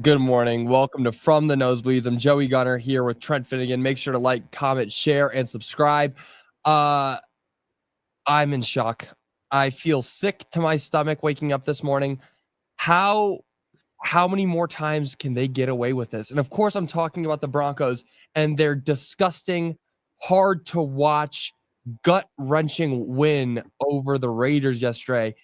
Good morning. Welcome to From the Nosebleeds. I'm Joey Gunnar here with Trent Finnegan. Make sure to like, comment, share, and subscribe. I'm in shock. I feel sick to my stomach waking up this morning. How many more times can they get away with this? And of course, I'm talking about the Broncos and their disgusting, hard to watch, gut-wrenching win over the Raiders yesterday.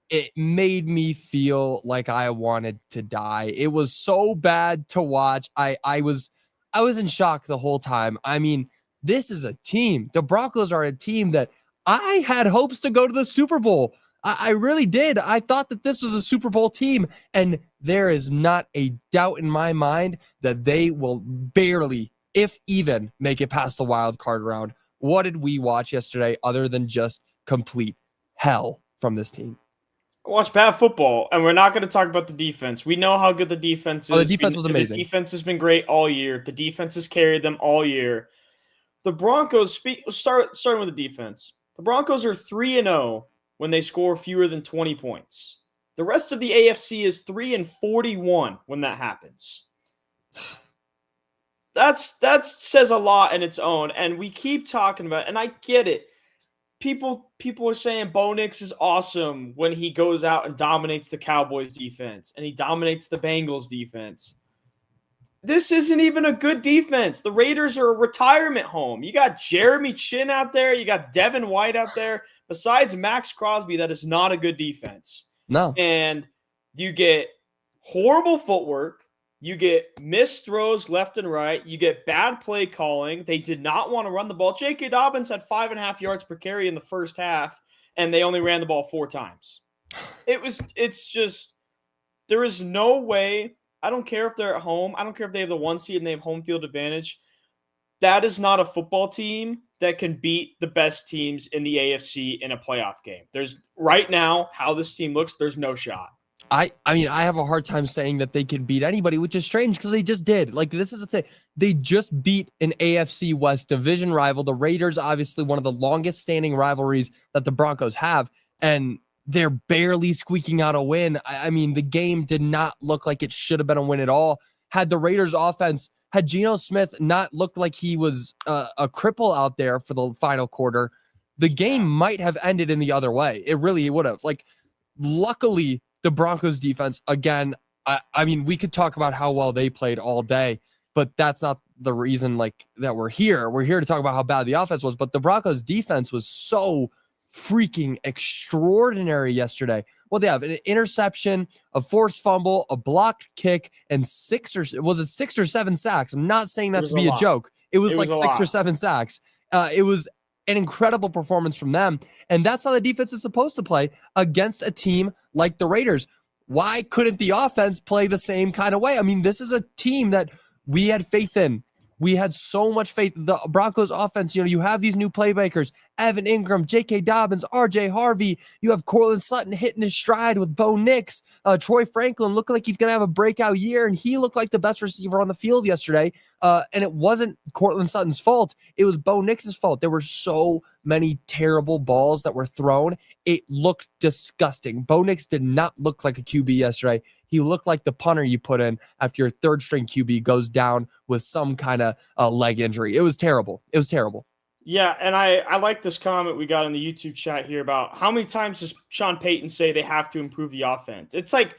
It made me feel like I wanted to die. It was so bad to watch. I was in shock the whole time. I mean, this is a team. The Broncos are a team that I had hopes to go to the Super Bowl. I really did. I thought that this was a Super Bowl team, and there is not a doubt in my mind that they will barely, if even, make it past the wild card round. What did we watch yesterday other than just complete hell from this team? Watch bad football, and we're not going to talk about the defense. We know how good the defense is. Oh, the defense was amazing. The defense has been great all year. The defense has carried them all year. The Broncos, starting with the defense. The Broncos are 3-0 when they score fewer than 20 points. The rest of the AFC is 3-41 when that happens. That says a lot in its own, and we keep talking about it, and I get it. People are saying Bo Nix is awesome when he goes out and dominates the Cowboys defense and he dominates the Bengals defense. This isn't even a good defense. The Raiders are a retirement home. You got Jeremy Chin out there. You got Devin White out there. Besides Max Crosby, that is not a good defense. No. And you get horrible footwork. You get missed throws left and right. You get bad play calling. They did not want to run the ball. J.K. Dobbins had 5.5 yards per carry in the first half, and they only ran the ball 4 times. It's just, there is no way. I don't care if they're at home. I don't care if they have the 1 seed and they have home field advantage. That is not a football team that can beat the best teams in the AFC in a playoff game. There's right now, how this team looks, there's no shot. I mean, I have a hard time saying that they can beat anybody, which is strange because they just did. Like, this is the thing. They just beat an AFC West division rival. The Raiders, obviously one of the longest standing rivalries that the Broncos have, and they're barely squeaking out a win. I mean, the game did not look like it should have been a win at all. Had the Raiders offense, had Geno Smith not looked like he was a cripple out there for the final quarter, the game might have ended in the other way. It really would have. Like, luckily, the Broncos defense, again, I mean, we could talk about how well they played all day, but that's not the reason that we're here. We're here to talk about how bad the offense was, but the Broncos defense was so freaking extraordinary yesterday. Well, they have an interception, a forced fumble, a blocked kick, and 6 or 7 sacks. I'm not saying that to be a joke. It was like 6 or 7 sacks. It was an incredible performance from them. And that's how the defense is supposed to play against a team like the Raiders. Why couldn't the offense play the same kind of way? I mean, this is a team that we had faith in. We had so much faith. The Broncos offense, you have these new playmakers, Evan Ingram, J.K. Dobbins, R.J. Harvey. You have Cortland Sutton hitting his stride with Bo Nix. Troy Franklin looking like he's going to have a breakout year, and he looked like the best receiver on the field yesterday. And it wasn't Cortland Sutton's fault. It was Bo Nix's fault. There were so many terrible balls that were thrown. It looked disgusting. Bo Nix did not look like a QB yesterday. He looked like the punter you put in after your third-string QB goes down with some kind of leg injury. It was terrible. It was terrible. Yeah, and I like this comment we got in the YouTube chat here about how many times does Sean Payton say they have to improve the offense? It's like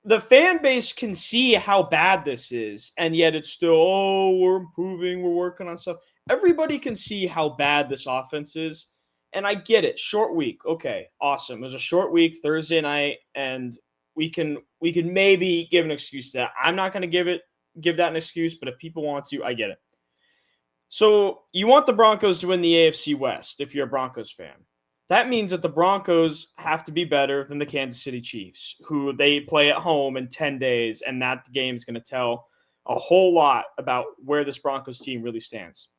the fan base can see how bad this is, and yet it's still, we're improving, we're working on stuff. Everybody can see how bad this offense is, and I get it. Short week. Okay, awesome. It was a short week, Thursday night, and we can maybe give an excuse to that. I'm not going to give that an excuse, but if people want to, I get it. So you want the Broncos to win the AFC West if you're a Broncos fan. That means that the Broncos have to be better than the Kansas City Chiefs, who they play at home in 10 days, and that game is going to tell a whole lot about where this Broncos team really stands.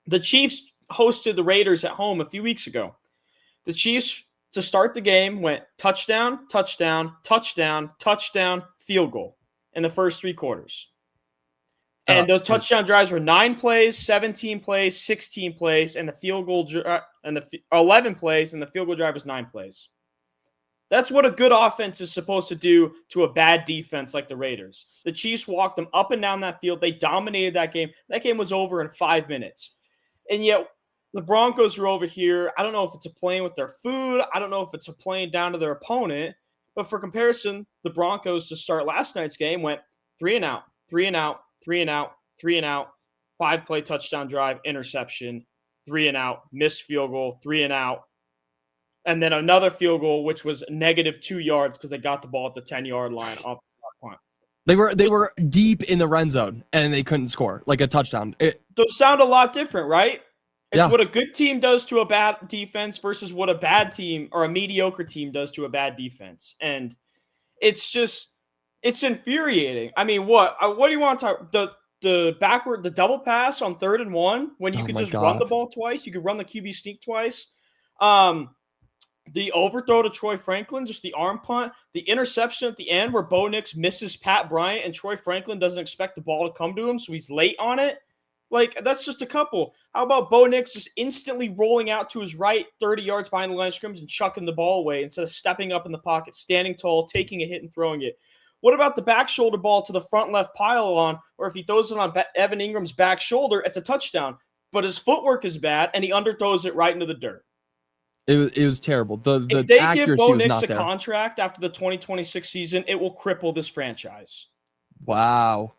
The Chiefs hosted the Raiders at home a few weeks ago. The Chiefs, to start the game, went touchdown, touchdown, touchdown, touchdown, field goal in the first 3 quarters. And those touchdown drives were 9 plays, 17 plays, 16 plays, and the field goal and the 11 plays, and the field goal drive was 9 plays. That's what a good offense is supposed to do to a bad defense like the Raiders. The Chiefs walked them up and down that field. They dominated that game. That game was over in 5 minutes. And yet the Broncos are over here. I don't know if it's a playing with their food. I don't know if it's a playing down to their opponent. But for comparison, the Broncos to start last night's game went 3 and out, 3 and out, 3 and out, 3 and out, 5-play touchdown drive, interception, 3 and out, missed field goal, 3 and out. And then another field goal, which was negative 2 yards because they got the ball at the 10-yard line off the punt. They were deep in the red zone and they couldn't score like a touchdown. Those sound a lot different, right? It's Yeah. what a good team does to a bad defense versus what a bad team or a mediocre team does to a bad defense. And it's infuriating. I mean, what do you want to talk? The double pass on 3rd and 1 when you could just run the ball twice. You could run the QB sneak twice. The overthrow to Troy Franklin, just the arm punt, the interception at the end where Bo Nix misses Pat Bryant and Troy Franklin doesn't expect the ball to come to him, so he's late on it. Like, that's just a couple. How about Bo Nix just instantly rolling out to his right 30 yards behind the line of scrimmage and chucking the ball away instead of stepping up in the pocket, standing tall, taking a hit and throwing it? What about the back shoulder ball to the front left pylon, or if he throws it on Evan Ingram's back shoulder, it's a touchdown, but his footwork is bad and he underthrows it right into the dirt. It was terrible. If they give Bo Nix a contract after the 2026 season, it will cripple this franchise. Wow.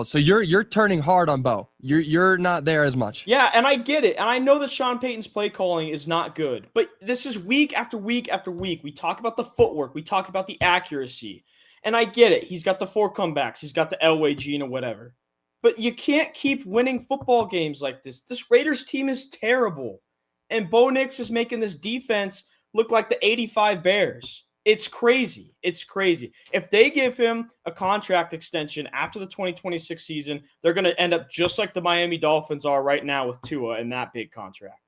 So you're turning hard on Bo. You're not there as much. Yeah, and I get it. And I know that Sean Payton's play calling is not good. But this is week after week after week. We talk about the footwork. We talk about the accuracy. And I get it. He's got the 4 comebacks. He's got the Elway gene or whatever. But you can't keep winning football games like this. This Raiders team is terrible. And Bo Nix is making this defense look like the 85 Bears. It's crazy. It's crazy. If they give him a contract extension after the 2026 season, they're going to end up just like the Miami Dolphins are right now with Tua and that big contract.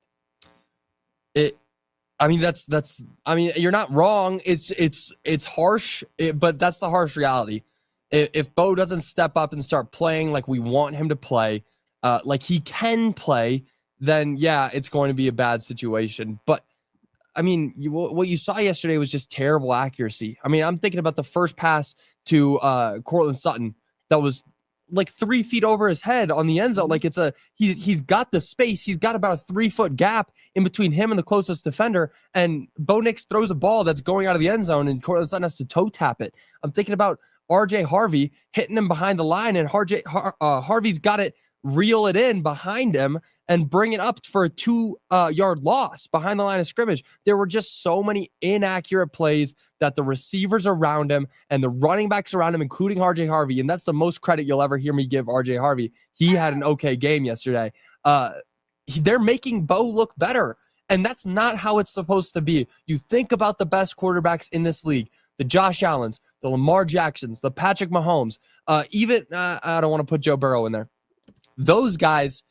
I mean, you're not wrong. It's harsh, but that's the harsh reality. If Bo doesn't step up and start playing like we want him to play, like he can play, then yeah, it's going to be a bad situation. But I mean, what you saw yesterday was just terrible accuracy. I mean, I'm thinking about the first pass to Courtland Sutton that was like 3 feet over his head on the end zone. Like he's got the space. He's got about a 3-foot gap in between him and the closest defender. And Bo Nix throws a ball that's going out of the end zone and Courtland Sutton has to toe tap it. I'm thinking about RJ Harvey hitting him behind the line, and Harvey's got it, reel it in behind him and bring it up for a 2-yard loss behind the line of scrimmage. There were just so many inaccurate plays that the receivers around him and the running backs around him, including RJ Harvey, and that's the most credit you'll ever hear me give RJ Harvey. He had an okay game yesterday. They're making Bo look better, and that's not how it's supposed to be. You think about the best quarterbacks in this league, the Josh Allens, the Lamar Jacksons, the Patrick Mahomes, even I don't want to put Joe Burrow in there. Those guys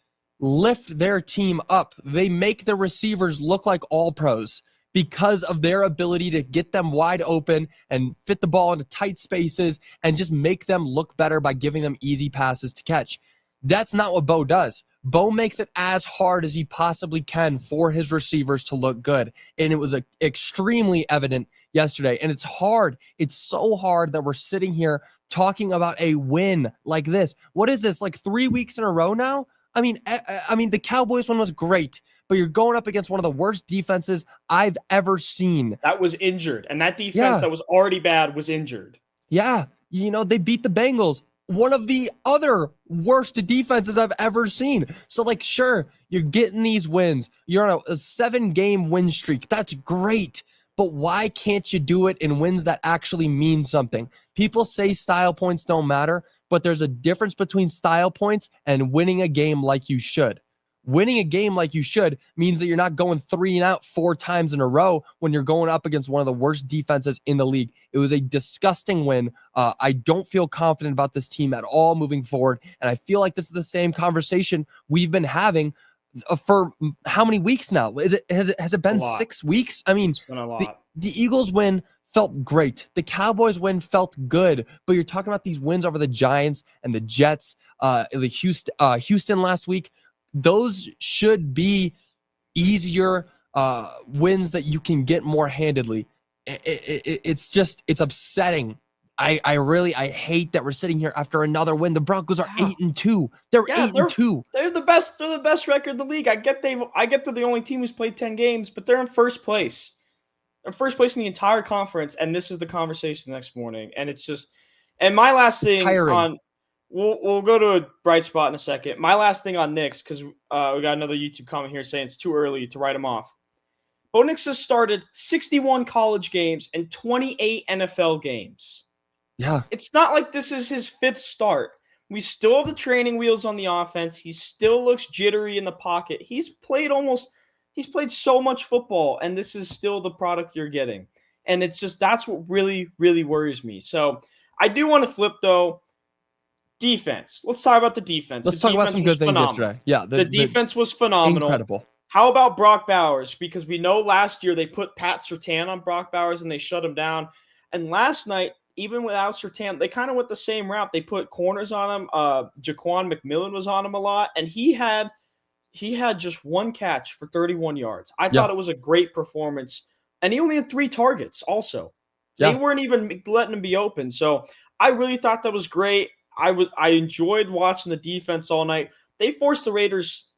lift their team up. They make the receivers look like all pros because of their ability to get them wide open and fit the ball into tight spaces and just make them look better by giving them easy passes to catch. That's not what Bo does. Bo makes it as hard as he possibly can for his receivers to look good. And it was extremely evident yesterday. And it's hard. It's so hard that we're sitting here talking about a win like this. What is this, like 3 weeks in a row now? I mean, the Cowboys one was great, but you're going up against one of the worst defenses I've ever seen. That was injured, and that defense that was already bad was injured. Yeah, they beat the Bengals, one of the other worst defenses I've ever seen. So, like, sure, you're getting these wins. You're on a 7-game win streak. That's great. But why can't you do it in wins that actually mean something? People say style points don't matter, but there's a difference between style points and winning a game like you should. Winning a game like you should means that you're not going 3 and out 4 times in a row when you're going up against one of the worst defenses in the league. It was a disgusting win. I don't feel confident about this team at all moving forward, and I feel like this is the same conversation we've been having for how many weeks now? Has it been 6 weeks? I mean, it's been a lot. The Eagles win felt great. The Cowboys win felt good, but you're talking about these wins over the Giants and the Jets, the Houston last week. Those should be easier wins that you can get more handedly. it's upsetting. I hate that we're sitting here after another win. The Broncos are 8-2. They're 8-2. They're the best. They're the best record in the league. I get they're the only team who's played 10 games, but they're in first place. They're first place in the entire conference, and this is the conversation the next morning. And it's just, and my last thing on, we'll go to a bright spot in a second. My last thing on Knicks, because we got another YouTube comment here saying it's too early to write them off. Bo Nix has started 61 college games and 28 NFL games. Yeah. It's not like this is his fifth start. We still have the training wheels on the offense. He still looks jittery in the pocket. He's played so much football, and this is still the product you're getting. And it's just, that's what really, really worries me. So I do want to flip, though. Defense. Let's talk about the defense. Let's talk about some good things yesterday. Yeah. The defense was phenomenal. Incredible. How about Brock Bowers? Because we know last year they put Pat Surtain on Brock Bowers and they shut him down. And last night, even without Surtain, they kind of went the same route. They put corners on him. Jaquan McMillan was on him a lot. And he had just one catch for 31 yards. I thought it was a great performance. And he only had 3 targets also. They weren't even letting him be open. So I really thought that was great. I enjoyed watching the defense all night. They forced the Raiders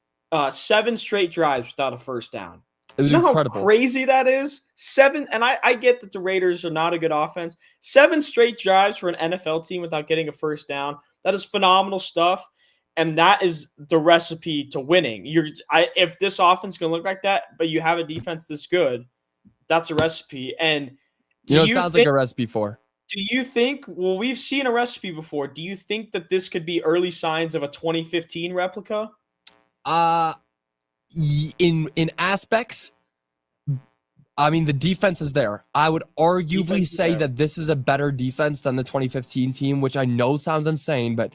7 straight drives without a first down. It was incredible. How crazy that is? 7, and I get that the Raiders are not a good offense. 7 straight drives for an NFL team without getting a first down. That is phenomenal stuff, and that is the recipe to winning. If this offense is going to look like that, but you have a defense this good, that's a recipe. And it sounds like a recipe for. Do you think? Well, we've seen a recipe before. Do you think that this could be early signs of a 2015 replica? In aspects, I mean, the defense is there. I would arguably say that this is a better defense than the 2015 team, which I know sounds insane, but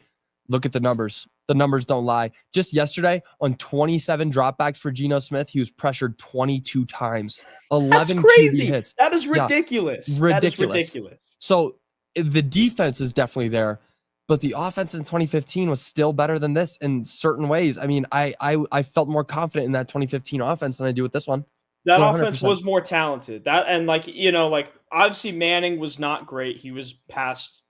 look at the numbers. The numbers don't lie. Just yesterday, on 27 dropbacks for Geno Smith, he was pressured 22 times. 11 QB hits. That is ridiculous. Yeah, ridiculous. That is ridiculous. So the defense is definitely there. But the offense in 2015 was still better than this in certain ways. I mean, I felt more confident in that 2015 offense than I do with this one. That 100%. Offense was more talented. Obviously Manning was not great. He was past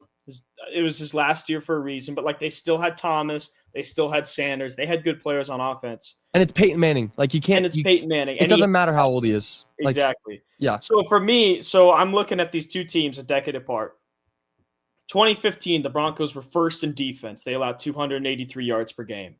it was his last year for a reason, but they still had Thomas, they still had Sanders, they had good players on offense. And it's Peyton Manning. Peyton Manning. It doesn't matter how old he is. Exactly. Yeah. So for me, I'm looking at these two teams a decade apart. 2015, the Broncos were first in defense. They allowed 283 yards per game.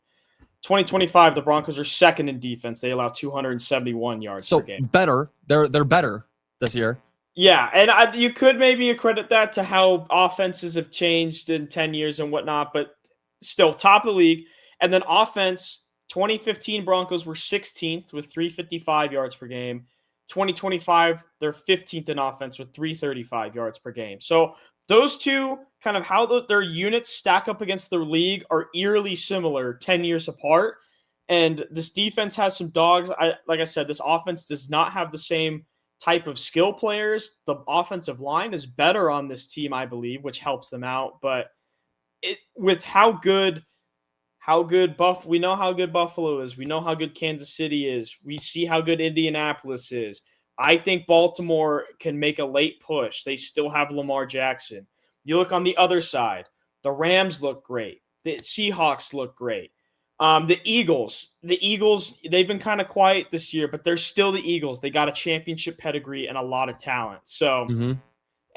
2025, the Broncos are second in defense. They allow 271 yards per game. Better. They're better this year. Yeah, and you could maybe accredit that to how offenses have changed in 10 years and whatnot, but still top of the league. And then offense, 2015 Broncos were 16th with 355 yards per game. 2025, they're 15th in offense with 335 yards per game. So those two, kind of how their units stack up against the league, are eerily similar 10 years apart. And this defense has some dogs. Like I said, this offense does not have the same type of skill players. The offensive line is better on this team, I believe, which helps them out. But with how good we know how good Buffalo is. We know how good Kansas City is. We see how good Indianapolis is. I think Baltimore can make a late push. They still have Lamar Jackson. You look on the other side. The Rams look great. The Seahawks look great. The Eagles, they've been kind of quiet this year, but they're still the Eagles. They got a championship pedigree and a lot of talent. So,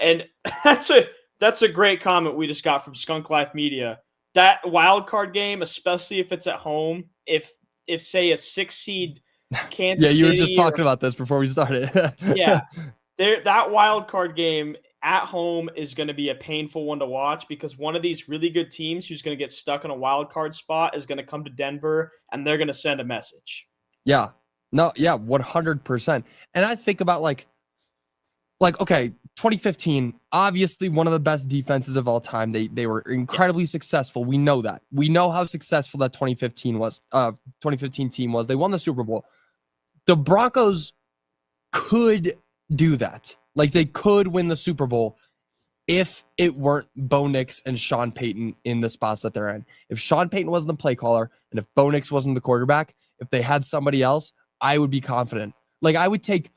and that's a great comment we just got from Skunk Life Media. That wild card game, especially if it's at home, if say a 6 seed Kansas City. Yeah, you were just talking about this before we started. Yeah, that wild card game at home is going to be a painful one to watch, because one of these really good teams who's going to get stuck in a wild card spot is going to come to Denver and they're going to send a message. Yeah. No, yeah, 100%. And I think about okay, 2015, obviously one of the best defenses of all time. They were incredibly successful. We know that. We know how successful that 2015 team was. They won the Super Bowl. The Broncos could do that. They could win the Super Bowl if it weren't Bo Nix and Sean Payton in the spots that they're in. If Sean Payton wasn't the play caller and if Bo Nix wasn't the quarterback, if they had somebody else, I would be confident. I would take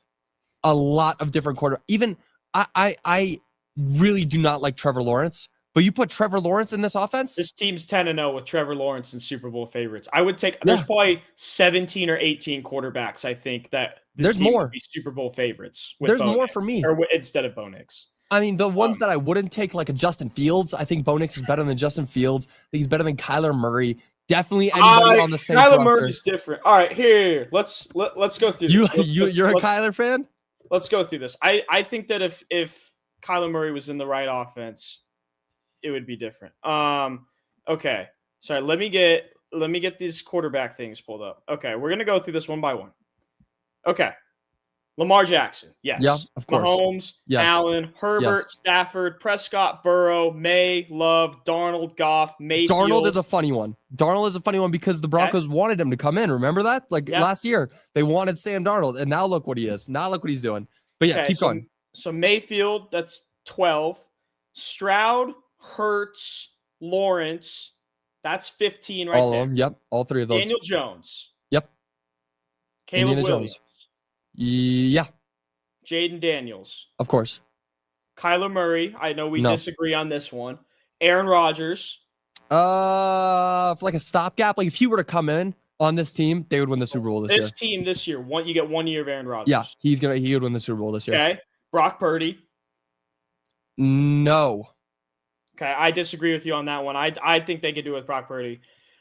a lot of different even I really do not like Trevor Lawrence, but you put Trevor Lawrence in this offense? This team's 10-0 with Trevor Lawrence and Super Bowl favorites. I would take. There's probably 17 or 18 quarterbacks. I think that this team would be Super Bowl favorites. With There's Bo more Nix, for me, or instead of Bo Nix. I mean, the ones that I wouldn't take, like a Justin Fields. I think Bo Nix is better than Justin Fields. I think he's better than Kyler Murray. Definitely anybody on the same Kyler roster. Murray's different. All right, here. Let's go through this. You're a Kyler fan? Let's go through this. I think that if Kyler Murray was in the right offense, it would be different. Okay. Sorry, let me get these quarterback things pulled up. Okay, we're gonna go through this one by one. Okay. Lamar Jackson, yes. Yeah, of course. Mahomes, yes. Allen, Herbert, yes. Stafford, Prescott, Burrow, May, Love, Darnold, Goff, Mayfield. Darnold is a funny one. Darnold is a funny one because the Broncos wanted him to come in. Remember that? Last year, they wanted Sam Darnold, and now look what he is. Now look what he's doing. But yeah, keep going. So Mayfield, that's 12. Stroud, Hurts, Lawrence, that's 15 right all there. Of them. Yep, all three of those. Daniel Jones. Yep. Caleb Williams. Jones. Yeah. Jaden Daniels. Of course. Kyler Murray. I know we disagree on this one. Aaron Rodgers. For like a stopgap, like if he were to come in on this team, they would win the Super Bowl this year. This team this year, you get 1 year of Aaron Rodgers. Yeah, he would win the Super Bowl this year. Okay. Brock Purdy. No. Okay, I disagree with you on that one. I think they could do it with Brock Purdy.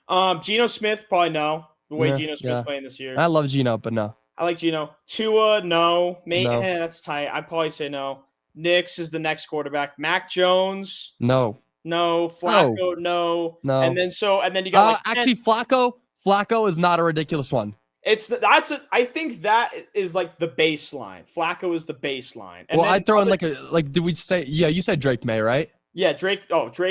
Geno Smith, probably no. The way Geno Smith's playing this year. I love Geno, but no. I like Geno. Tua, no. That's tight. I'd probably say no. Nix is the next quarterback. Mac Jones, no. Flacco, no. And then you got actually Flacco is not a ridiculous one. I think that is like the baseline. Flacco is the baseline. And I'd throw in did we say you said Drake May, right? Yeah, Drake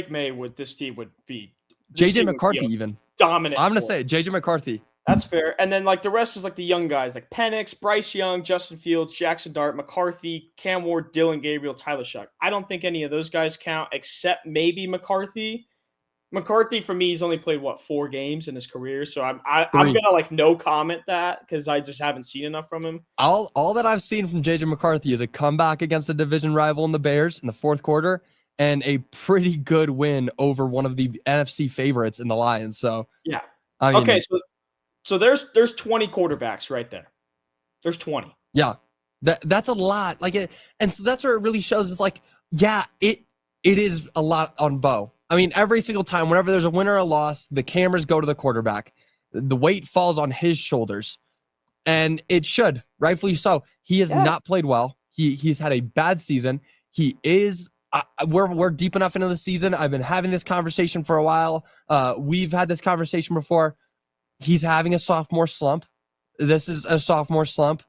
May this team would be JJ McCarthy even. Dominant. I'm gonna say JJ McCarthy. That's fair. And then the rest is the young guys like Penix, Bryce Young, Justin Fields, Jackson Dart, McCarthy, Cam Ward, Dylan Gabriel, Tyler Shuck. I don't think any of those guys count except maybe McCarthy. McCarthy for me, he's only played 4 games in his career, so I'm gonna no comment that because I just haven't seen enough from him. All that I've seen from JJ McCarthy is a comeback against a division rival in the Bears in the fourth quarter and a pretty good win over one of the NFC favorites in the Lions. So yeah, okay, so there's 20 quarterbacks right there. There's 20. Yeah, that's a lot. And so that's where it really shows. Is it is a lot on Bo. I mean, every single time, whenever there's a win or a loss, the cameras go to the quarterback. The weight falls on his shoulders, and it should, rightfully so. He has not played well. He's had a bad season. He is. We're deep enough into the season. I've been having this conversation for a while. We've had this conversation before. He's having a sophomore slump. This is a sophomore slump,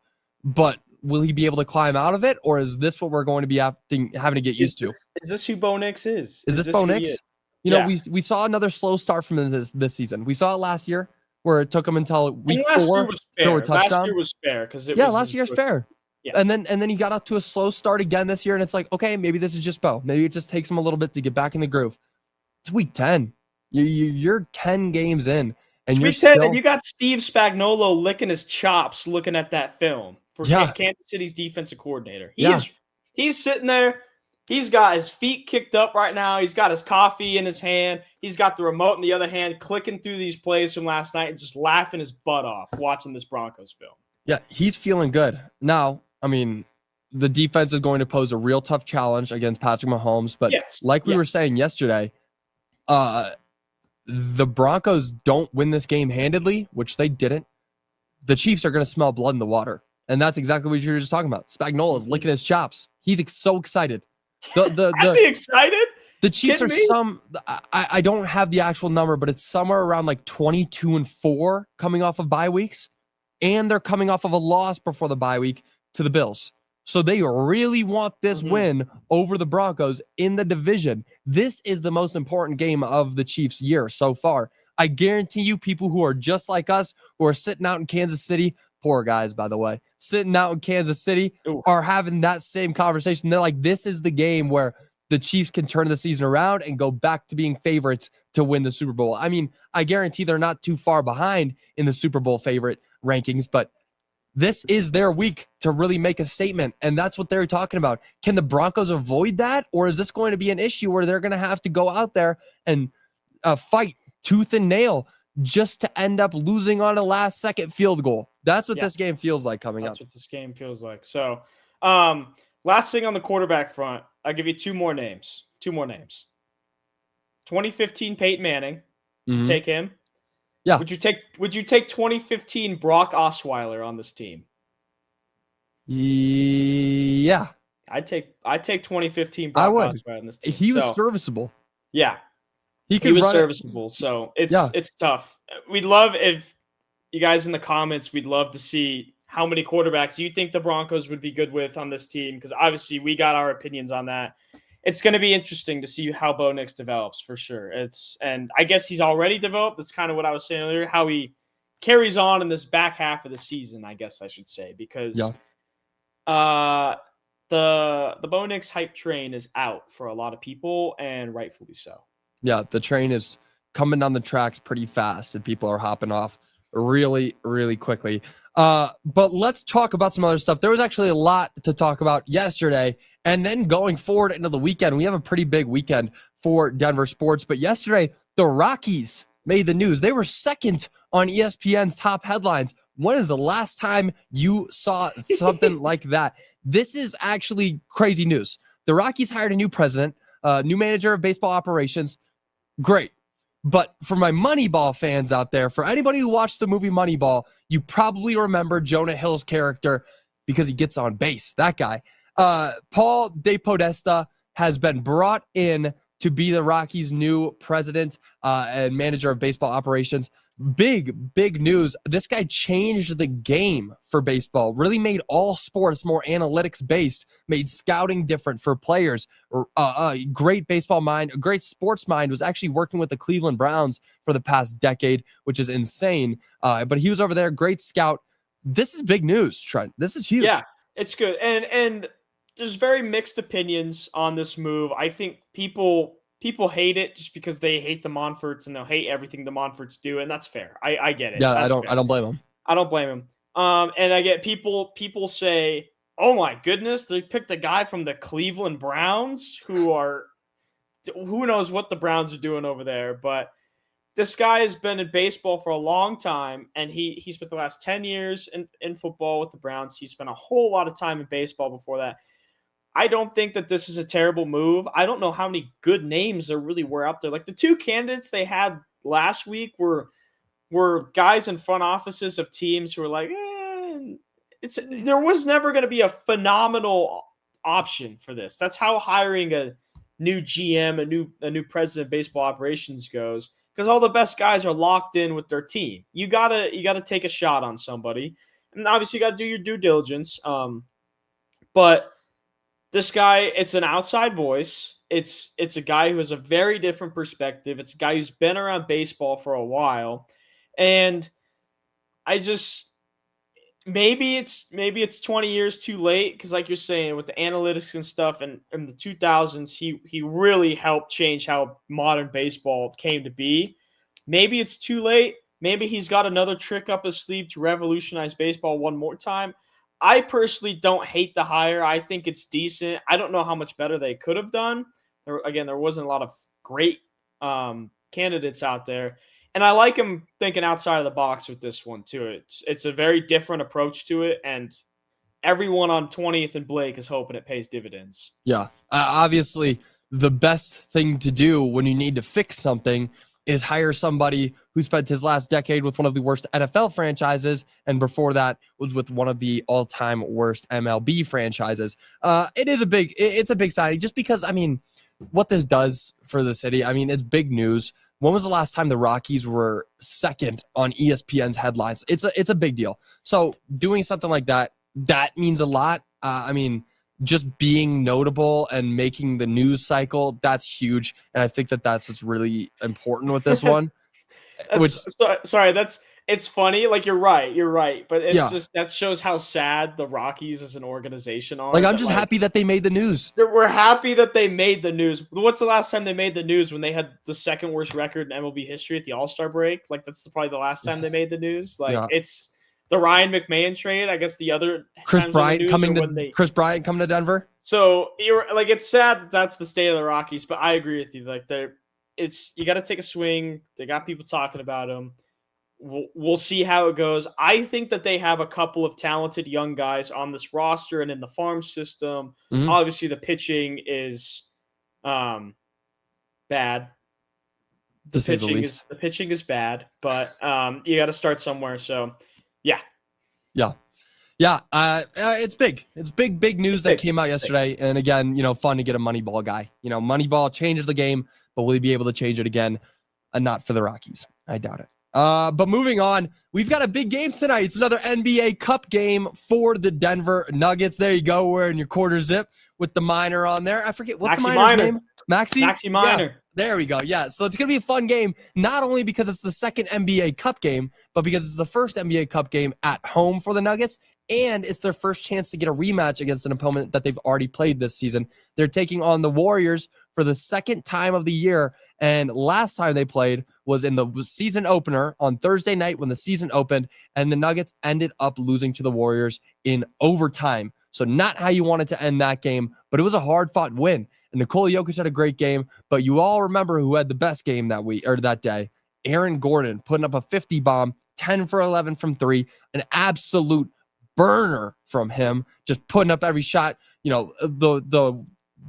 but will he be able to climb out of it, or is this what we're going to be having to get used to? Is this who Bo Nix is? Is this Bo Nix? You know, we saw another slow start from this season. We saw it last year where it took him until week 4 to throw a touchdown. Last year was fair because last year's fair. Yeah. And then he got up to a slow start again this year, and it's okay, maybe this is just Bo. Maybe it just takes him a little bit to get back in the groove. It's week 10. You're 10 games in, and you're still. And you got Steve Spagnuolo licking his chops looking at that film for Kansas City's defensive coordinator. He's sitting there. He's got his feet kicked up right now. He's got his coffee in his hand. He's got the remote in the other hand, clicking through these plays from last night and just laughing his butt off watching this Broncos film. Yeah, he's feeling good. Now, I mean, the defense is going to pose a real tough challenge against Patrick Mahomes. But we were saying yesterday, the Broncos don't win this game handedly, which they didn't. The Chiefs are going to smell blood in the water. And that's exactly what you were just talking about. Spagnuolo is licking his chops. He's so excited. I'd be excited. The Chiefs are I don't have the actual number, but it's somewhere around 22-4 coming off of bye weeks. And they're coming off of a loss before the bye week to the Bills. So they really want this win over the Broncos in the division. This is the most important game of the Chiefs' year so far. I guarantee you people who are just like us, who are sitting out in Kansas City, poor guys, by the way, sitting out in Kansas City are having that same conversation. They're like, this is the game where the Chiefs can turn the season around and go back to being favorites to win the Super Bowl. I mean, I guarantee they're not too far behind in the Super Bowl favorite rankings, but This is their week to really make a statement, and that's what they're talking about. Can the Broncos avoid that, or is this going to be an issue where they're going to have to go out there and fight tooth and nail just to end up losing on a last-second field goal? That's what this game feels like coming up. That's what this game feels like. So, last thing on the quarterback front, I'll give you two more names. 2015 Peyton Manning. Take him. Yeah. Would you take 2015 Brock Osweiler on this team? Yeah. I'd take 2015 Brock Osweiler on this team. He was serviceable. Yeah. He was serviceable. So it's tough. We'd love if you guys in the comments, we'd love to see how many quarterbacks you think the Broncos would be good with on this team, because obviously we got our opinions on that. It's going to be interesting to see how Bo Nix develops for sure. And I guess he's already developed. That's kind of what I was saying earlier, how he carries on in this back half of the season, I guess I should say, because the Bo Nix hype train is out for a lot of people, and rightfully so. Yeah, the train is coming down the tracks pretty fast, and people are hopping off really, really quickly. But let's talk about some other stuff. There was actually a lot to talk about yesterday, and then going forward into the weekend. We have a pretty big weekend for Denver sports, but yesterday the Rockies made the news. They were second on ESPN's top headlines. When is the last time you saw something like that? This is actually crazy news. The Rockies hired a new president, new manager of baseball operations. Great. But for my Moneyball fans out there, for anybody who watched the movie Moneyball, you probably remember Jonah Hill's character because he gets on base. That guy. Paul DePodesta has been brought in to be the Rockies' new president and manager of baseball operations. Big news. This guy changed the game for baseball, really made all sports more analytics based, made scouting different for players. Great baseball mind, a great sports mind, was actually working with the Cleveland Browns for the past decade, which is insane. But he was over there, great scout. This is big news, Trent. This is huge. Yeah, it's good. And there's very mixed opinions on this move. I think people hate it just because they hate the Monforts and they'll hate everything the Monforts do, and that's fair. I get it. Yeah, that's I don't blame them. I don't blame him. And I get people say, "Oh my goodness, they picked a guy from the Cleveland Browns who knows what the Browns are doing over there." But this guy has been in baseball for a long time, and he spent the last 10 years in football with the Browns. He spent a whole lot of time in baseball before that. I don't think that this is a terrible move. I don't know how many good names there really were out there. Like the two candidates they had last week were guys in front offices of teams who were like, there was never going to be a phenomenal option for this. That's how hiring a new GM, a new president of baseball operations goes, because all the best guys are locked in with their team. You gotta take a shot on somebody, and obviously you got to do your due diligence. But this guy, it's an outside voice. It's a guy who has a very different perspective. It's a guy who's been around baseball for a while. And I just maybe it's 20 years too late, because like you're saying, with the analytics and stuff, and in the 2000s, he really helped change how modern baseball came to be. Maybe it's too late. Maybe he's got another trick up his sleeve to revolutionize baseball one more time. I personally don't hate the hire. I think it's decent. I don't know how much better they could have done. There wasn't a lot of great candidates out there. And I like him thinking outside of the box with this one, too. It's a very different approach to it, and everyone on 20th and Blake is hoping it pays dividends. Yeah. Obviously, the best thing to do when you need to fix something is hire somebody who spent his last decade with one of the worst NFL franchises, and before that was with one of the all-time worst MLB franchises. It's a big signing, just because, I mean, what this does for the city, I mean, it's big news. When was the last time the Rockies were second on ESPN's headlines? It's a big deal. So doing something like that means a lot. I mean, just being notable and making the news cycle, that's huge. And I think that's what's really important with this one. It's funny. Like, you're right. But it's just, that shows how sad the Rockies as an organization are. Like, I'm just happy that they made the news. We're happy that they made the news. What's the last time they made the news? When they had the second worst record in MLB history at the All-Star break? Like, that's probably the last time they made the news. Like, the Ryan McMahon trade. I guess the other Chris times Bryant in the coming news are to when Chris Bryant coming to Denver. So you're like, it's sad that that's the state of the Rockies, but I agree with you. Like, you got to take a swing. They got people talking about them. We'll see how it goes. I think that they have a couple of talented young guys on this roster and in the farm system. Mhm. Obviously, the pitching is bad. To say the least. The pitching is bad, but you got to start somewhere. So, yeah. Yeah, it's big. It's big news that came out yesterday. And again, fun to get a Moneyball guy. Moneyball changes the game, but will he be able to change it again? Not for the Rockies. I doubt it. But moving on, we've got a big game tonight. It's another NBA Cup game for the Denver Nuggets. There you go. We're in your quarter zip with the minor on there. I forget what's the minor's name. Maxi Minor. Yeah, there we go. Yeah, so it's going to be a fun game, not only because it's the second NBA Cup game, but because it's the first NBA Cup game at home for the Nuggets, and it's their first chance to get a rematch against an opponent that they've already played this season. They're taking on the Warriors for the second time of the year, and last time they played was in the season opener on Thursday night when the season opened, and the Nuggets ended up losing to the Warriors in overtime. So not how you wanted to end that game, but it was a hard-fought win. And Nikola Jokic had a great game, but you all remember who had the best game that week or that day. Aaron Gordon putting up a 50 bomb, 10 for 11 from 3, an absolute burner from him, just putting up every shot.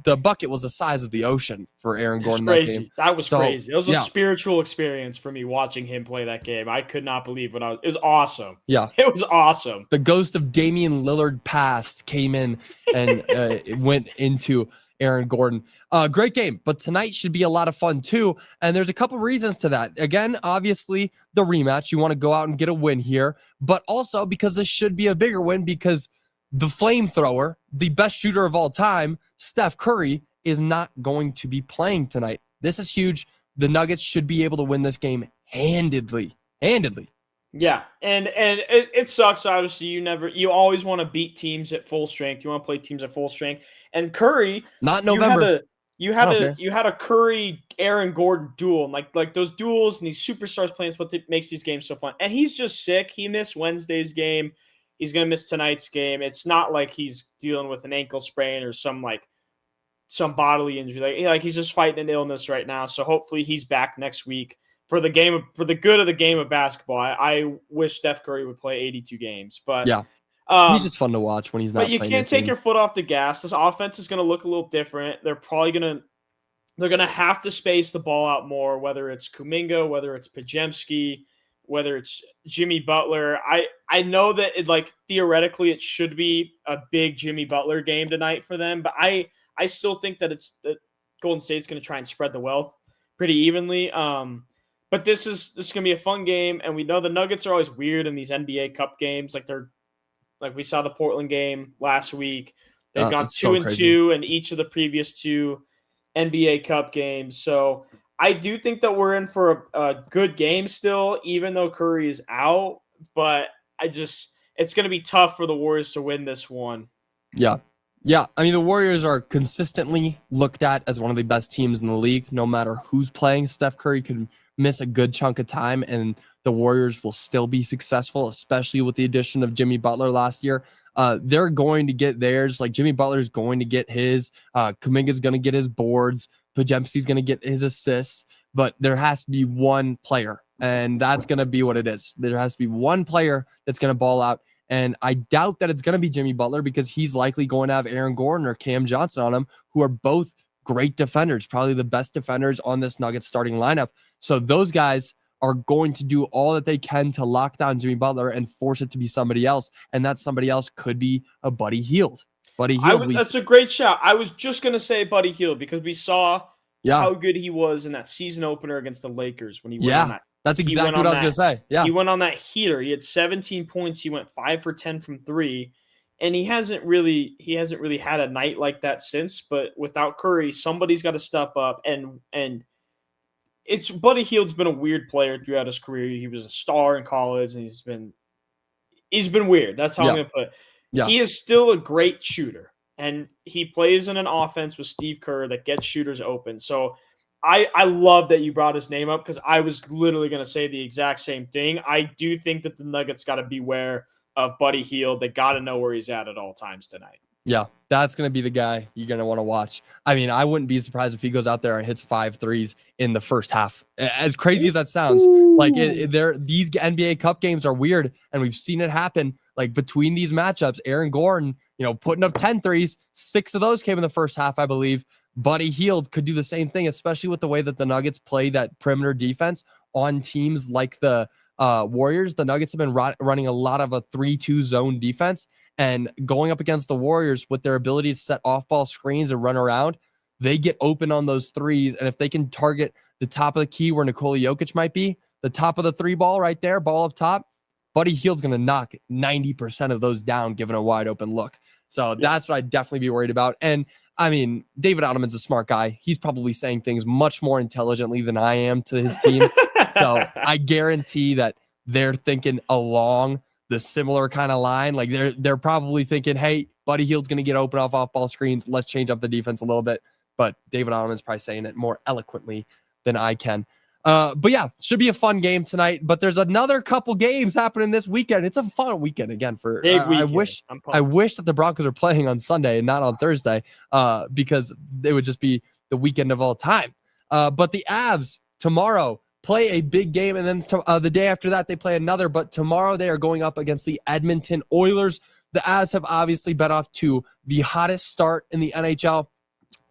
The bucket was the size of the ocean for Aaron Gordon that game. That was crazy. It was a spiritual experience for me watching him play that game. I could not believe it was awesome. Yeah. It was awesome. The ghost of Damian Lillard past came in and it went into Aaron Gordon. Great game, but tonight should be a lot of fun too. And there's a couple reasons to that. Again, obviously the rematch, you want to go out and get a win here, but also because this should be a bigger win because the flamethrower, the best shooter of all time, Steph Curry, is not going to be playing tonight. This is huge. The Nuggets should be able to win this game handedly. Yeah, and it sucks. Obviously, you always want to beat teams at full strength. You want to play teams at full strength. And Curry, not November. You had a Curry Aaron Gordon duel, and like those duels and these superstars playing is what makes these games so fun. And he's just sick. He missed Wednesday's game. He's gonna miss tonight's game. It's not like he's dealing with an ankle sprain or some bodily injury. Like he's just fighting an illness right now. So hopefully he's back next week for the good of the game of basketball. I wish Steph Curry would play 82 games, but yeah. He's just fun to watch when he's not. But you can't take your foot off the gas. This offense is going to look a little different. They're going to have to space the ball out more, whether it's Kuminga, whether it's Podziemski, whether it's Jimmy Butler. I know that theoretically it should be a big Jimmy Butler game tonight for them, but I still think that Golden State's going to try and spread the wealth pretty evenly. But this is going to be a fun game, and we know the Nuggets are always weird in these NBA Cup games. Like we saw the Portland game last week. They've gone 2-2 in each of the previous 2 NBA Cup games. So I do think that we're in for a good game still, even though Curry is out. But it's going to be tough for the Warriors to win this one. Yeah. Yeah. I mean, the Warriors are consistently looked at as one of the best teams in the league, no matter who's playing. Steph Curry could miss a good chunk of time, and the Warriors will still be successful, especially with the addition of Jimmy Butler last year. They're going to get theirs. Like Jimmy Butler's going to get his. Kuminga's going to get his boards. Podziemski's going to get his assists. But there has to be one player, and that's going to be what it is. There has to be one player that's going to ball out. And I doubt that it's going to be Jimmy Butler because he's likely going to have Aaron Gordon or Cam Johnson on him, who are both great defenders, probably the best defenders on this Nuggets starting lineup. So those guys are going to do all that they can to lock down Jimmy Butler and force it to be somebody else. And that somebody else could be a Buddy Hield. That's a great shout. I was just going to say Buddy Hield because we saw how good he was in that season opener against the Lakers when he went on that. That's exactly what I was going to say. Yeah. He went on that heater. He had 17 points. He went 5 for 10 from 3. And he hasn't really had a night like that since. But without Curry, somebody's got to step up. And it's Buddy Hield's been a weird player throughout his career. He was a star in college, and he's been weird. That's how I'm going to put it. Yeah. He is still a great shooter, and he plays in an offense with Steve Kerr that gets shooters open. So I love that you brought his name up because I was literally going to say the exact same thing. I do think that the Nuggets got to beware of Buddy Hield. They got to know where he's at all times tonight. Yeah, that's going to be the guy you're going to want to watch. I mean, I wouldn't be surprised if he goes out there and hits 5 threes in the first half. As crazy as that sounds, like these NBA Cup games are weird, and we've seen it happen. Like between these matchups, Aaron Gordon, putting up 10 threes, 6 of those came in the first half, I believe. Buddy Hield could do the same thing, especially with the way that the Nuggets play that perimeter defense on teams like the Warriors. The Nuggets have been running a lot of a 3-2 zone defense, and going up against the Warriors with their ability to set off-ball screens and run around, they get open on those threes. And if they can target the top of the key where Nikola Jokic might be, the top of the 3 ball right there, ball up top, Buddy Hield's going to knock 90% of those down, given a wide open look. So that's what I'd definitely be worried about. And I mean, David Ottoman's a smart guy. He's probably saying things much more intelligently than I am to his team. So I guarantee that they're thinking along the similar kind of line. Like they're probably thinking, hey, Buddy Hield's going to get open off ball screens. Let's change up the defense a little bit. But David Ottoman's probably saying it more eloquently than I can. But yeah, should be a fun game tonight. But there's another couple games happening this weekend. It's a fun weekend again for I wish that the Broncos are playing on Sunday and not on Thursday, because they would just be the weekend of all time. But the Avs tomorrow play a big game, and then the day after that they play another. But tomorrow they are going up against the Edmonton Oilers. The Avs have obviously been off to the hottest start in the NHL,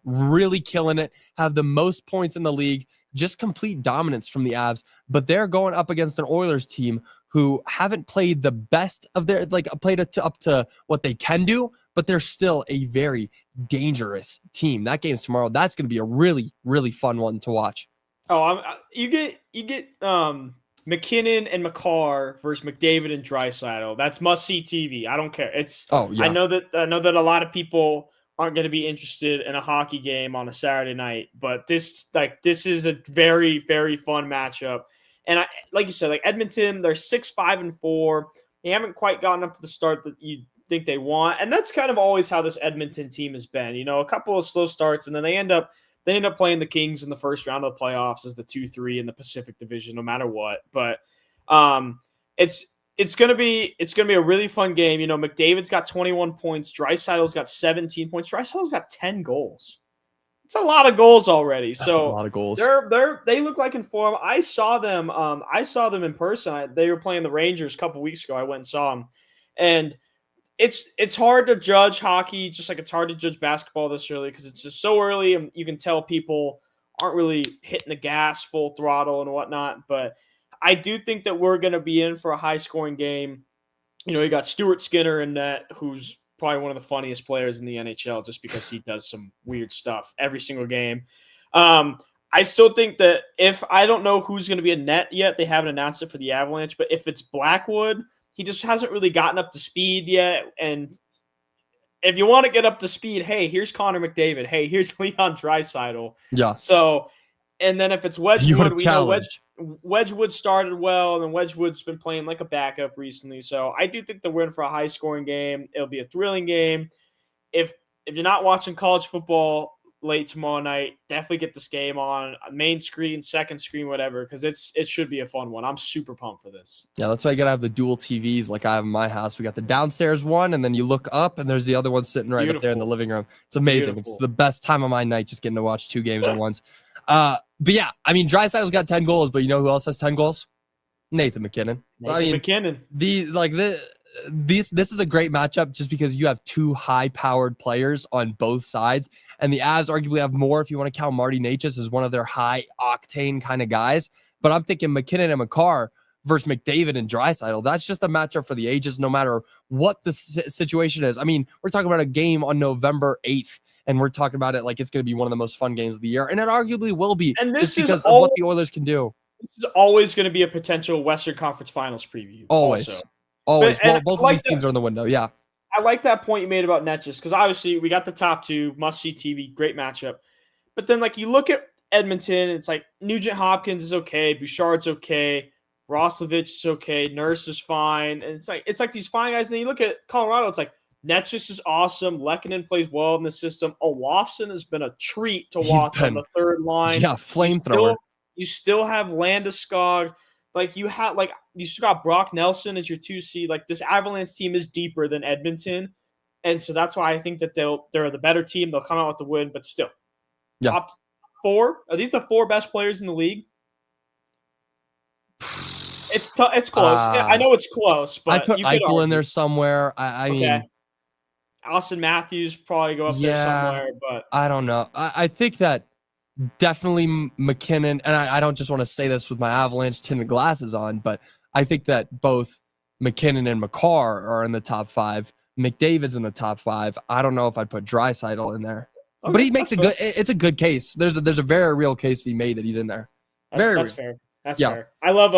really killing it, have the most points in the league. Just complete dominance from the Avs, but they're going up against an Oilers team who haven't played the best of their, played it up to what they can do, but they're still a very dangerous team. That game's tomorrow. That's going to be a really, really fun one to watch. Oh, you get McKinnon and McCarr versus McDavid and Draisaitl. That's must-see TV. I don't care. I know that a lot of people aren't going to be interested in a hockey game on a Saturday night, but this is a very, very fun matchup. And like you said, Edmonton, they're 6-5-4. They haven't quite gotten up to the start that you think they want, and that's kind of always how this Edmonton team has been. A couple of slow starts, and then they end up playing the Kings in the first round of the playoffs as the 2-3 in the Pacific Division, no matter what. But It's gonna be a really fun game. McDavid's got 21 points. Draisaitl's got 17 points. Draisaitl's got 10 goals. It's a lot of goals already. That's a lot of goals. They look like in form. I saw them in person. They were playing the Rangers a couple weeks ago. I went and saw them, and it's hard to judge hockey, just like it's hard to judge basketball this early because it's just so early, and you can tell people aren't really hitting the gas full throttle and whatnot. But I do think that we're going to be in for a high-scoring game. You got Stuart Skinner in net, who's probably one of the funniest players in the NHL just because he does some weird stuff every single game. I still think that I don't know who's going to be in net yet. They haven't announced it for the Avalanche, but if it's Blackwood, he just hasn't really gotten up to speed yet. And if you want to get up to speed, hey, here's Connor McDavid. Hey, here's Leon Draisaitl. Yeah. So, and then if it's Wedgwood, we know Wedgwood started well, and then Wedgwood's been playing like a backup recently. So I do think that we're in for a high-scoring game. It'll be a thrilling game. If you're not watching college football late tomorrow night, definitely get this game on main screen, second screen, whatever, because it should be a fun one. I'm super pumped for this. Yeah, that's why you gotta have the dual TVs like I have in my house. We got the downstairs one, and then you look up, and there's the other one sitting right up there in the living room. It's amazing. Beautiful. It's the best time of my night, just getting to watch 2 games at once. But yeah, I mean, Draisaitl's got 10 goals, but you know who else has 10 goals? Nathan MacKinnon. MacKinnon. This is a great matchup just because you have 2 high-powered players on both sides, and the Avs arguably have more if you want to count Marty Necas as one of their high-octane kind of guys. But I'm thinking MacKinnon and McCarr versus McDavid and Draisaitl. That's just a matchup for the ages, no matter what the situation is. I mean, we're talking about a game on November 8th. And we're talking about it like it's going to be one of the most fun games of the year. And it arguably will be, and this just because of what the Oilers can do. This is always going to be a potential Western Conference Finals preview. Always. Both of these teams are in the window, yeah. I like that point you made about Necas, because obviously we got the top 2, must-see TV, great matchup. But then, you look at Edmonton, it's like Nugent Hopkins is okay, Bouchard's okay, Roslovic is okay, Nurse is fine. And it's like these fine guys. And then you look at Colorado, it's like Netchus is awesome. Lehkonen plays well in the system. Olofsson has been a treat to watch on the third line. Yeah, flamethrower. You still have Landeskog. You still got Brock Nelson as your 2C. This Avalanche team is deeper than Edmonton. And so that's why I think that they're the better team. They'll come out with the win, but still. Yeah. Top 4? Are these the 4 best players in the league? It's close. I know it's close, but I put Eichel in there somewhere. I mean, Austin Matthews probably go up there somewhere, but I don't know. I think that definitely Mackinnon, and I don't just want to say this with my Avalanche tinted glasses on, but I think that both McKinnon and McCarr are in the top 5. McDavid's in the top 5. I don't know if I'd put Draisaitl in there, but he makes it's a good case. There's a very real case to be made that he's in there. That's fair. That's fair. I love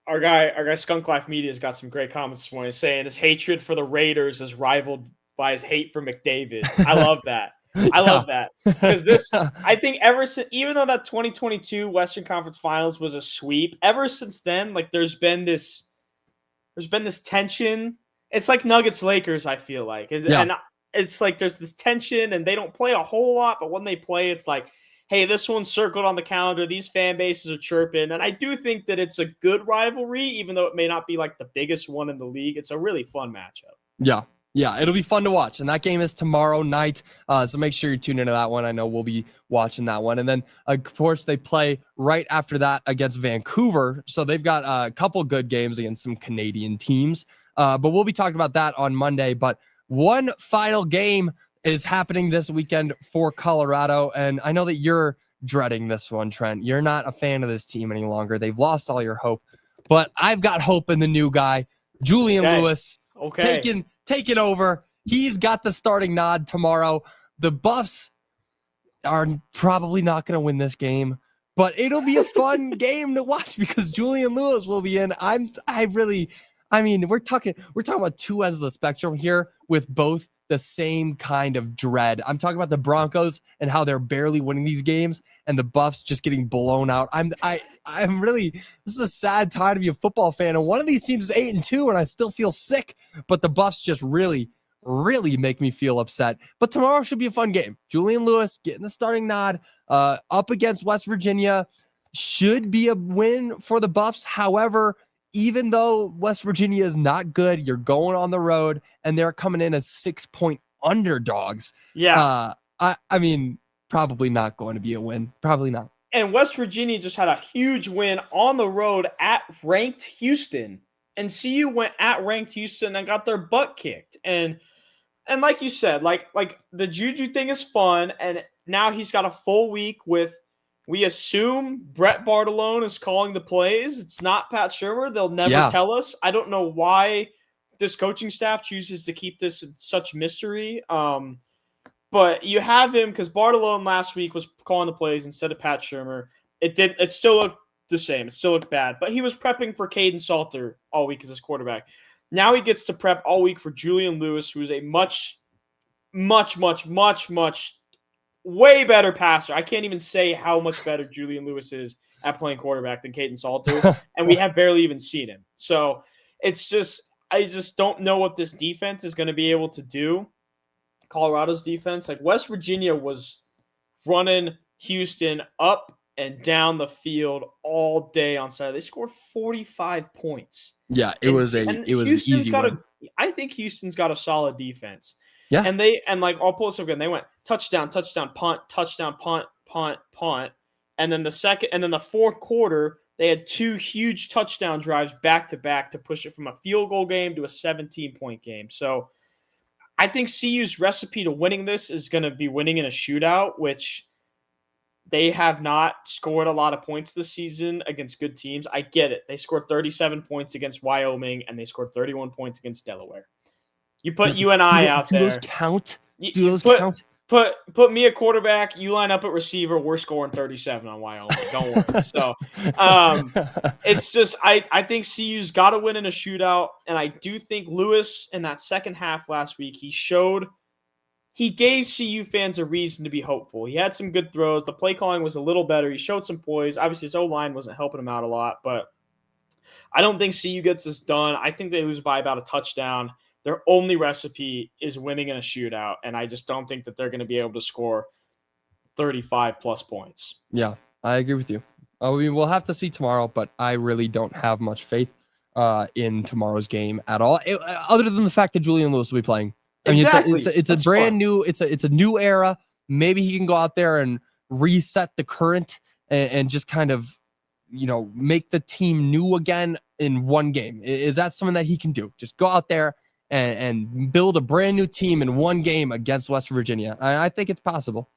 our guy Skunk Life Media has got some great comments this morning saying his hatred for the Raiders is rivaled by his hate for McDavid. I love that. I love that because I think ever since, even though that 2022 Western Conference Finals was a sweep, ever since then, there's been this tension. It's like Nuggets Lakers. I feel like, and it's there's this tension, and they don't play a whole lot, but when they play, it's hey, this one's circled on the calendar. These fan bases are chirping, and I do think that it's a good rivalry, even though it may not be the biggest one in the league. It's a really fun matchup. Yeah, it'll be fun to watch. And that game is tomorrow night. So make sure you tune into that one. I know we'll be watching that one. And then, of course, they play right after that against Vancouver. So they've got a couple good games against some Canadian teams. But we'll be talking about that on Monday. But one final game is happening this weekend for Colorado. And I know that you're dreading this one, Trent. You're not a fan of this team any longer. They've lost all your hope. But I've got hope in the new guy, Julian Lewis. Taking over. He's got the starting nod tomorrow. The Buffs are probably not going to win this game, but it'll be a fun game to watch because Julian Lewis will be in. We're talking about two ends of the spectrum here with both the same kind of dread. I'm talking about the Broncos and how they're barely winning these games and the Buffs just getting blown out. I'm really, this is a sad time to be a football fan. And one of these teams is 8-2 and I still feel sick, but the Buffs just really make me feel upset. But tomorrow should be a fun game. Julian Lewis getting the starting nod up against West Virginia should be a win for the Buffs. However, even though West Virginia is not good, you're going on the road, and they're coming in as 6-point underdogs. Yeah. Probably not going to be a win. Probably not. And West Virginia just had a huge win on the road at ranked Houston. And CU went at ranked Houston and got their butt kicked. And like you said, like the Juju thing is fun, and now he's got a full week with, we assume Brett Bartolone is calling the plays. It's not Pat Shurmur. They'll never tell us. I don't know why this coaching staff chooses to keep this in such mystery. But you have him because Bartolone last week was calling the plays instead of Pat Shurmur. It still looked the same. It still looked bad. But he was prepping for Caden Salter all week as his quarterback. Now he gets to prep all week for Julian Lewis, who is a much way better passer. I can't even say how much better Julian Lewis is at playing quarterback than Caden Salter, and we have barely even seen him. So it's just, I just don't know what this defense is going to be able to do. Colorado's defense, West Virginia was running Houston up and down the field all day on Saturday. They scored 45 points. Yeah, it was an easy one. I think Houston's got a solid defense. Yeah. I'll pull this up again. They went touchdown, punt, touchdown, punt. And then the fourth quarter, they had 2 huge touchdown drives back to back to push it from a field goal game to a 17-point game. So I think CU's recipe to winning this is going to be winning in a shootout, which they have not scored a lot of points this season against good teams. I get it. They scored 37 points against Wyoming, and they scored 31 points against Delaware. You put UNI out there. Do those count? Count? Put me a quarterback. You line up at receiver. We're scoring 37 on Wyoming. Don't worry. So it's just I think CU's got to win in a shootout, and I do think Lewis in that second half last week he gave CU fans a reason to be hopeful. He had some good throws. The play calling was a little better. He showed some poise. Obviously, his O-line wasn't helping him out a lot, but I don't think CU gets this done. I think they lose by about a touchdown. Their only recipe is winning in a shootout, and I just don't think that they're going to be able to score 35 plus points. Yeah, I agree with you. We'll have to see tomorrow, but I really don't have much faith in tomorrow's game at all, other than the fact that Julian Lewis will be playing. I mean, Exactly. it's a brand new, it's a new era. Maybe he can go out there and reset the current and just kind of, make the team new again in one game. Is that something that he can do? Just go out there and build a brand new team in one game against West Virginia. I think it's possible.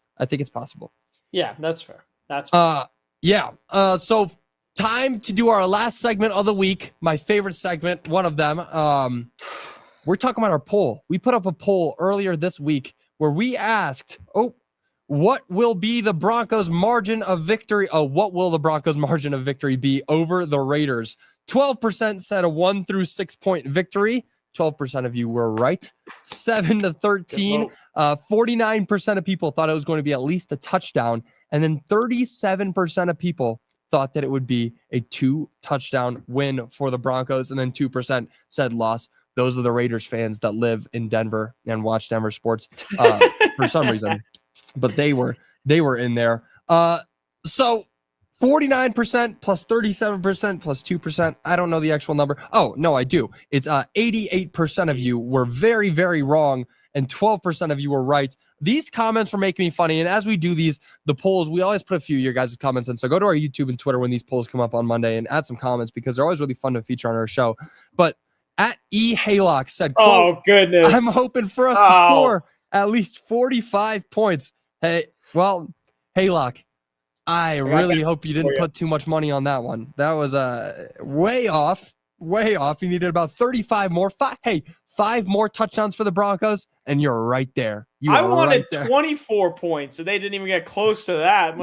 Yeah, that's fair. That's fair. Yeah. So time to do our last segment of the week. My favorite segment, one of them. We're talking about our poll. We put up a poll earlier this week where we asked, what will be the Broncos' margin of victory? What will the Broncos' margin of victory be over the Raiders? 12% said a 1 through 6 point victory. 12% of you were right. 7-13. 49% of people thought it was going to be at least a touchdown. And then 37% of people thought that it would be a 2-touchdown win for the Broncos. And then 2% said loss. Those are the Raiders fans that live in Denver and watch Denver sports for some reason. But they were in there. So 49% plus 37% plus 2%. I don't know the actual number. Oh, no, I do. It's 88% of you were very, very wrong, and 12% of you were right. These comments were making me funny. And as we do the polls, we always put a few of your guys' comments in. So go to our YouTube and Twitter when these polls come up on Monday and add some comments because they're always really fun to feature on our show. But at E. Haylock said, quote, "Oh, goodness. I'm hoping for us to score at least 45 points. Hey, well, Haylock, I really hope you didn't put too much money on that one. That was way off. You needed about 35 more. Five more touchdowns for the Broncos, and you're right there. I wanted 24 points, and they didn't even get close to that.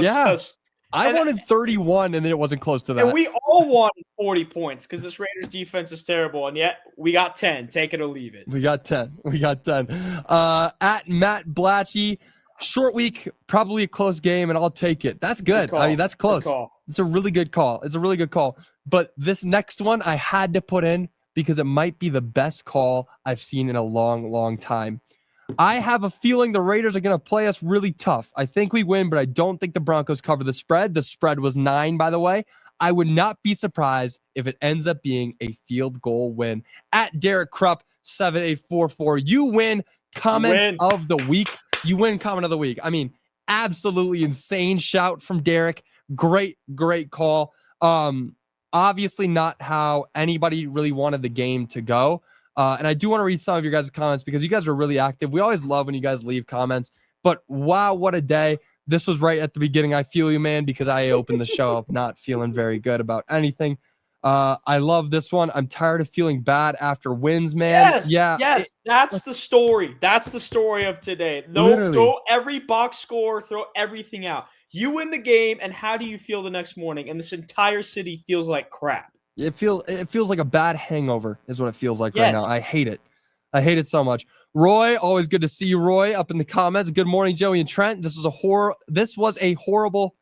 I wanted 31, and then it wasn't close to that. And we all wanted 40 points because this Raiders defense is terrible, and yet we got 10. Take it or leave it. We got 10. At Matt Blatchy, short week, probably a close game, and I'll take it. That's good. I mean, that's close. It's a really good call. But this next one I had to put in because it might be the best call I've seen in a long, long time. I have a feeling the Raiders are going to play us really tough. I think we win, but I don't think the Broncos cover the spread. The spread was 9, by the way. I would not be surprised if it ends up being a field goal win. At Derek Krupp, 7844. You win comment of the week. You win comment of the week. I mean, absolutely insane shout from Derek. Great call. Obviously not how anybody really wanted the game to go. And I do want to read some of your guys' comments because you guys were really active. We always love when you guys leave comments. But wow, what a day. This was right at the beginning. I feel you, man, because I opened the show up not feeling very good about anything. I love this one. I'm tired of feeling bad after wins, man. Yes. That's the story. That's the story of today. Throw every box score, throw everything out. You win the game, and how do you feel the next morning? And this entire city feels like crap. It feels like a bad hangover is what it feels like right now. I hate it. I hate it so much. Roy, always good to see you, Roy, up in the comments. Good morning, Joey and Trent. This was horrible.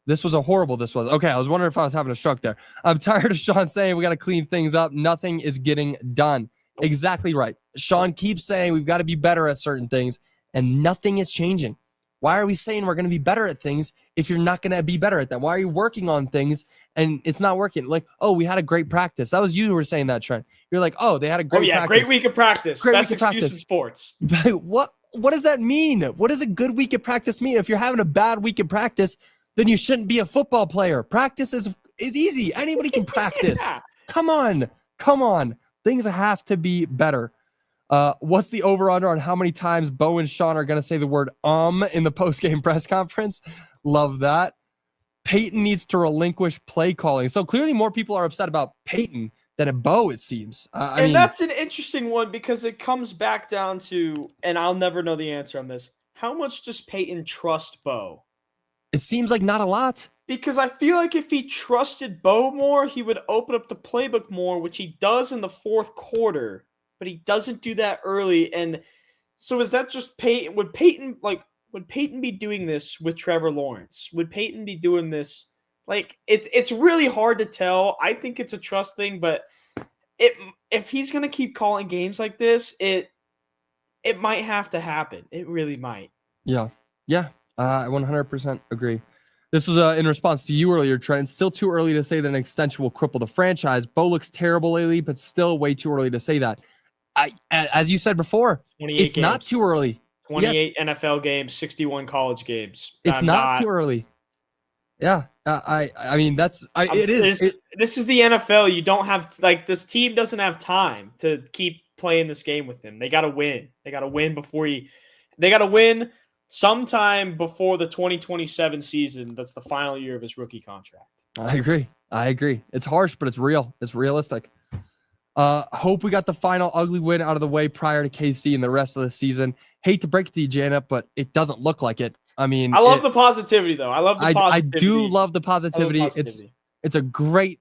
Okay, I was wondering if I was having a stroke there. I'm tired of Sean saying we got to clean things up. Nothing is getting done. Exactly right. Sean keeps saying we've got to be better at certain things, and nothing is changing. Why are we saying we're going to be better at things if you're not going to be better at them? Why are you working on things and it's not working? Like, we had a great practice. That was you who were saying that, Trent. You're like, they had a great practice. Great week of practice. Best excuse in sports. What does that mean? What does a good week of practice mean? If you're having a bad week of practice, then you shouldn't be a football player. Practice is easy. Anybody can practice. Yeah. Come on. Things have to be better. What's the over-under on how many times Bo and Sean are going to say the word in the post-game press conference? Love that. Payton needs to relinquish play calling. So clearly more people are upset about Payton than a Bo, it seems. I mean, that's an interesting one because it comes back down to, and I'll never know the answer on this, how much does Payton trust Bo? It seems like not a lot. Because I feel like if he trusted Bo more, he would open up the playbook more, which he does in the fourth quarter. But he doesn't do that early. And so is that just Payton? Would Payton be doing this with Trevor Lawrence? Would Payton be doing this? Like, it's really hard to tell. I think it's a trust thing, but if he's gonna keep calling games like this, it might have to happen. It really might. Yeah. I 100% agree. This was in response to you earlier, Trent. It's still too early to say that an extension will cripple the franchise. Bo looks terrible lately, but still way too early to say that. As you said before, it's not too early. 28 NFL games, 61 college games. It's not too early. Yeah, I mean it is. This is the NFL. You don't have this team doesn't have time to keep playing this game with him. They got to win. They got to win They got to win sometime before the 2027 season. That's the final year of his rookie contract. I agree. It's harsh, but it's real. It's realistic. Hope we got the final ugly win out of the way prior to KC and the rest of the season. Hate to break it to you, Jana, but it doesn't look like it. I mean, I love the positivity, though. I do love the positivity. It's a great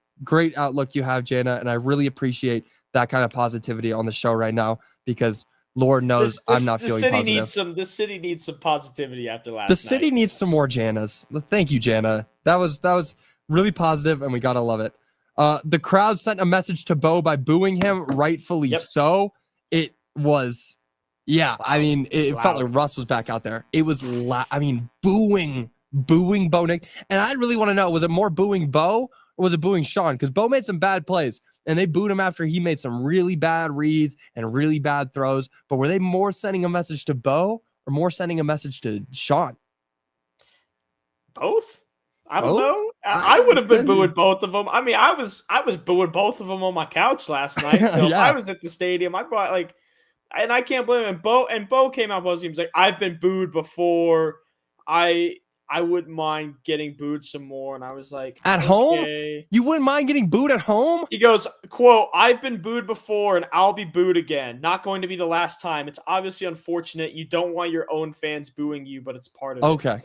outlook you have, Jana, and I really appreciate that kind of positivity on the show right now because Lord knows I'm not feeling positive. The city needs some positivity after last night. The city needs some more Janas. Thank you, Jana. That was really positive, and we gotta love it. The crowd sent a message to Bo by booing him, rightfully so. It was, I mean, it felt like Russ was back out there. It was, booing Bo Nick. And I really want to know, was it more booing Bo or was it booing Sean? Because Bo made some bad plays, and they booed him after he made some really bad reads and really bad throws. But were they more sending a message to Bo or more sending a message to Sean? Both? I don't know. I would have been booing both of them. I mean, I was booing both of them on my couch last night. So if I was at the stadium, I brought and I can't blame him. Bo came out post game. He was like, I've been booed before. I wouldn't mind getting booed some more. And I was like, at home? You wouldn't mind getting booed at home? He goes, quote, I've been booed before and I'll be booed again. Not going to be the last time. It's obviously unfortunate. You don't want your own fans booing you, but it's part of it. Okay.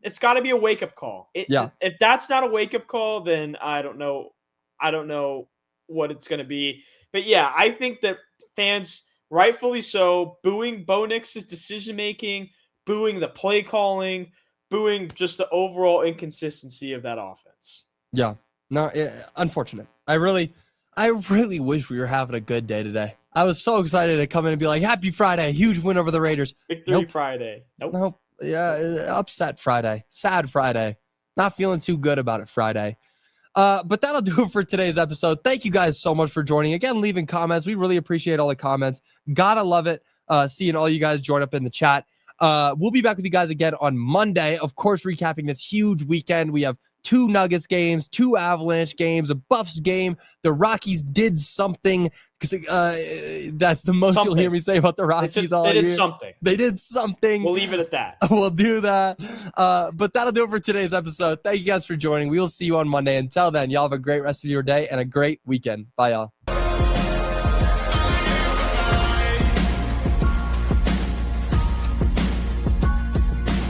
It's got to be a wake-up call. If that's not a wake-up call, then I don't know what it's going to be. But yeah, I think that fans, rightfully so, booing Bo Nix's decision-making, booing the play calling, booing just the overall inconsistency of that offense. Yeah. No, unfortunate. I really wish we were having a good day today. I was so excited to come in and be like, happy Friday, huge win over the Raiders. Victory Friday. Nope. Yeah, upset Friday. Sad Friday. Not feeling too good about it Friday. But that'll do it for today's episode. Thank you guys so much for joining. Again, leaving comments. We really appreciate all the comments. Gotta love it. Seeing all you guys join up in the chat. We'll be back with you guys again on Monday. Of course, recapping this huge weekend. We have 2 Nuggets games, 2 Avalanche games, a Buffs game. The Rockies did something because that's the most you'll hear me say about the Rockies all year. They did something. We'll leave it at that. We'll do that. But that'll do it for today's episode. Thank you guys for joining. We will see you on Monday. Until then, y'all have a great rest of your day and a great weekend. Bye, y'all.